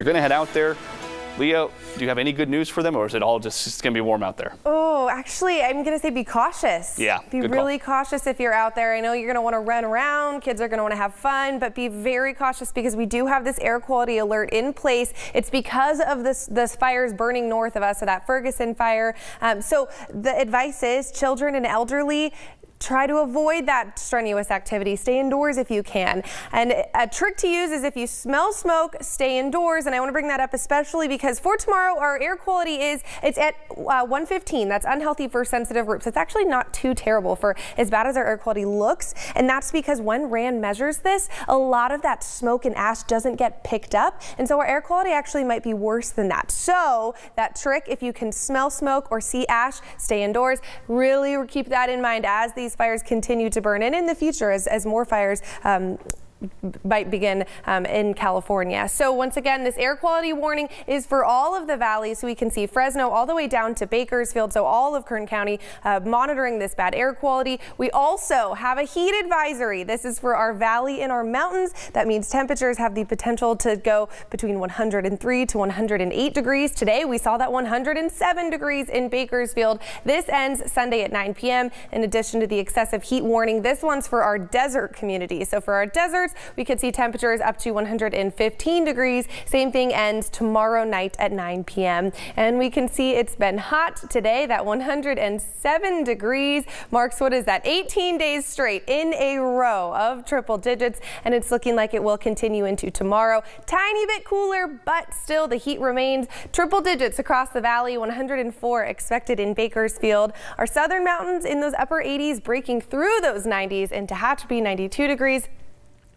You're going to head out there. Leo, do you have any good news for them, or is it all just going to be warm out there? Oh, actually, I'm going to say be cautious. Yeah, be really cautious if you're out there. I know you're going to want to run around. Kids are going to want to have fun, but be very cautious because we do have this air quality alert in place. It's because of this fires burning north of us, so that Ferguson fire. So the advice is children and elderly, try to avoid that strenuous activity. Stay indoors if you can. And a trick to use is if you smell smoke, stay indoors. And I want to bring that up especially because for tomorrow, our air quality it's at 115. That's unhealthy for sensitive groups. It's actually not too terrible for as bad as our air quality looks. And that's because when RAN measures this, a lot of that smoke and ash doesn't get picked up. And so our air quality actually might be worse than that. So that trick, if you can smell smoke or see ash, stay indoors. Really keep that in mind as these fires continue to burn and in the future as more fires might begin in California. So once again, this air quality warning is for all of the valleys. So we can see Fresno all the way down to Bakersfield. So all of Kern County monitoring this bad air quality. We also have a heat advisory. This is for our valley and our mountains. That means temperatures have the potential to go between 103 to 108 degrees. Today we saw that 107 degrees in Bakersfield. This ends Sunday at 9 p.m. In addition to the excessive heat warning, this one's for our desert communities. So for our deserts, we could see temperatures up to 115 degrees. Same thing ends tomorrow night at 9 p.m. And we can see it's been hot today. That 107 degrees marks, what is that, 18 days straight in a row of triple digits. And it's looking like it will continue into tomorrow. Tiny bit cooler, but still the heat remains triple digits across the valley. 104 expected in Bakersfield. Our southern mountains in those upper 80s breaking through those 90s and Tehachapi 92 degrees.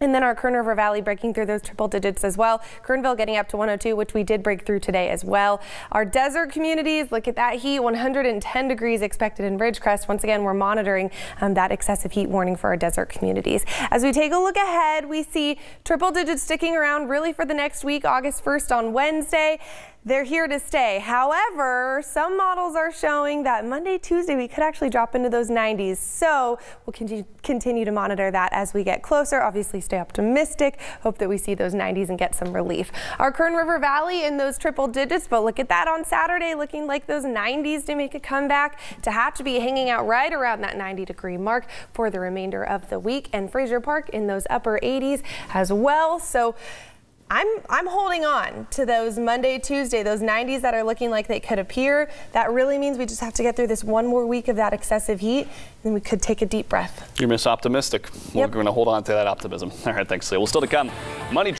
And then our Kern River Valley breaking through those triple digits as well. Kernville getting up to 102, which we did break through today as well. Our desert communities, look at that heat, 110 degrees expected in Ridgecrest. Once again, we're monitoring that excessive heat warning for our desert communities. As we take a look ahead, we see triple digits sticking around really for the next week, August 1st on Wednesday. They're here to stay. However, some models are showing that Monday, Tuesday, we could actually drop into those 90s. So we'll continue to monitor that as we get closer. Obviously, stay optimistic. Hope that we see those 90s and get some relief. Our Kern River Valley in those triple digits, but look at that on Saturday, looking like those 90s to make a comeback. Tehachapi hanging out right around that 90-degree mark for the remainder of the week, and Fraser Park in those upper 80s as well. So I'm holding on to those Monday, Tuesday, those 90s that are looking like they could appear. That really means we just have to get through this one more week of that excessive heat, and we could take a deep breath. You're Miss Optimistic. We're going to hold on to that optimism. All right, thanks, Leah. Well, still to come, money.